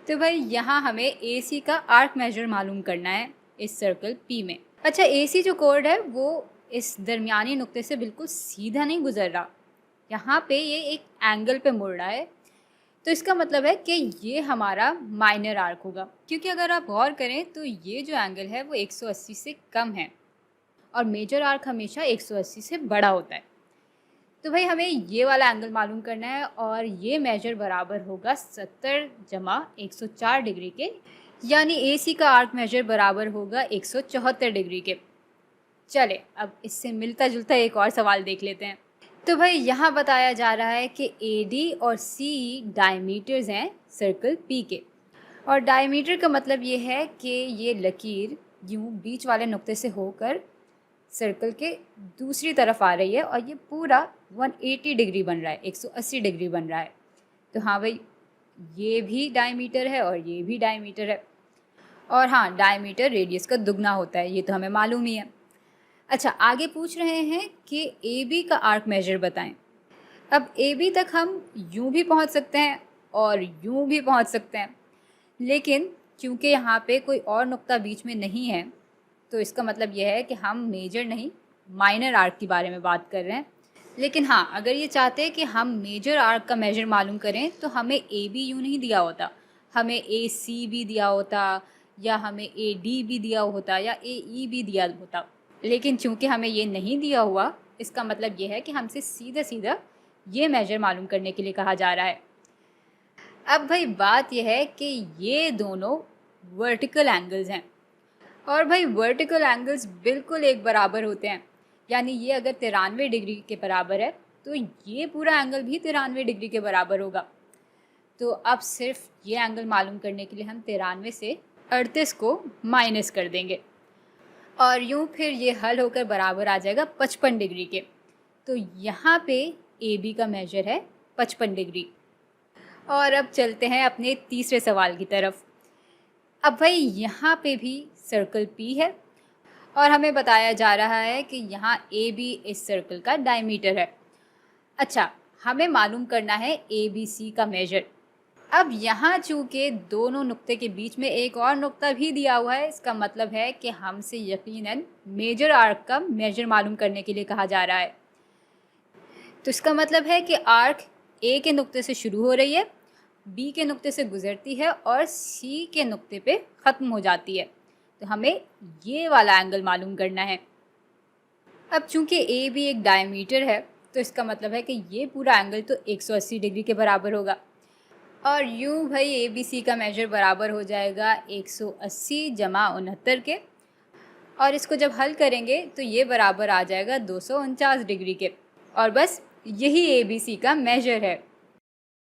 तो भाई यहाँ हमें ए सी का आर्क मेजर मालूम करना है इस सर्कल पी में। अच्छा, ए सी जो कोड है वो इस दरमियानी नुक्ते से बिल्कुल सीधा नहीं गुजर रहा, यहाँ पे ये एक एंगल पे मुड़ रहा है। तो इसका मतलब है कि ये हमारा माइनर आर्क होगा, क्योंकि अगर आप गौर करें तो ये जो एंगल है वो 180 से कम है और मेजर आर्क हमेशा 180 से बड़ा होता है। तो भाई हमें ये वाला एंगल मालूम करना है और ये मेजर बराबर होगा 70 जमा 104 डिग्री के, यानी ए सी का आर्क मेजर बराबर होगा 174 डिग्री के। चले अब इससे मिलता जुलता एक और सवाल देख लेते हैं। तो भाई यहाँ बताया जा रहा है कि ए डी और सी ई डायमीटर्स हैं सर्कल पी के, और डायमीटर का मतलब ये है कि ये लकीर यूँ बीच वाले नुक्ते से होकर सर्कल के दूसरी तरफ आ रही है और ये पूरा 180 डिग्री बन रहा है, 180 डिग्री बन रहा है। तो हाँ भाई, ये भी डायमीटर है और ये भी डायमीटर है। और हाँ, डायमीटर रेडियस का दुगना होता है, ये तो हमें मालूम ही है। अच्छा, आगे पूछ रहे हैं कि ए बी का आर्क मेजर बताएं। अब ए बी तक हम यूँ भी पहुँच सकते हैं और यूँ भी पहुँच सकते हैं, लेकिन क्योंकि यहाँ पे कोई और नुक्ता बीच में नहीं है तो इसका मतलब यह है कि हम मेजर नहीं माइनर आर्क के बारे में बात कर रहे हैं। लेकिन हाँ, अगर ये चाहते हैं कि हम मेजर आर्क का मेजर मालूम करें तो हमें ए बी यूँ नहीं दिया होता, हमें ए सी भी दिया होता, या हमें ए डी भी दिया होता, या ए ई भी दिया होता। लेकिन चूंकि हमें ये नहीं दिया हुआ, इसका मतलब ये है कि हमसे सीधा सीधा ये मेजर मालूम करने के लिए कहा जा रहा है। अब भाई बात यह है कि ये दोनों वर्टिकल एंगल्स हैं, और भाई वर्टिकल एंगल्स बिल्कुल एक बराबर होते हैं। यानी ये अगर 93 डिग्री के बराबर है तो ये पूरा एंगल भी 93 डिग्री के बराबर होगा। तो अब सिर्फ ये एंगल मालूम करने के लिए हम 93 से 38 को माइनस कर देंगे और यूँ फिर ये हल होकर बराबर आ जाएगा 55 डिग्री के। तो यहाँ पे ए बी का मेजर है 55 डिग्री। और अब चलते हैं अपने तीसरे सवाल की तरफ। अब भाई यहाँ पे भी सर्कल पी है और हमें बताया जा रहा है कि यहाँ ए बी इस सर्कल का डायमीटर है। अच्छा, हमें मालूम करना है ए बी सी का मेजर। अब यहाँ चूँकि दोनों नुक्ते के बीच में एक और नुक्ता भी दिया हुआ है, इसका मतलब है कि हमसे यकीनन मेजर आर्क का मेजर मालूम करने के लिए कहा जा रहा है। तो इसका मतलब है कि आर्क ए के नुक्ते से शुरू हो रही है, बी के नुक्ते से गुजरती है और सी के नुक्ते पे ख़त्म हो जाती है। तो हमें ये वाला एंगल मालूम करना है। अब चूँकि ए बी एक डायमीटर है तो इसका मतलब है कि ये पूरा एंगल तो 180 डिग्री के बराबर होगा, और यूँ भाई ए बी सी का मेजर बराबर हो जाएगा 180 जमा 69 के, और इसको जब हल करेंगे तो ये बराबर आ जाएगा 249 डिग्री के। और बस यही ए बी सी का मेजर है।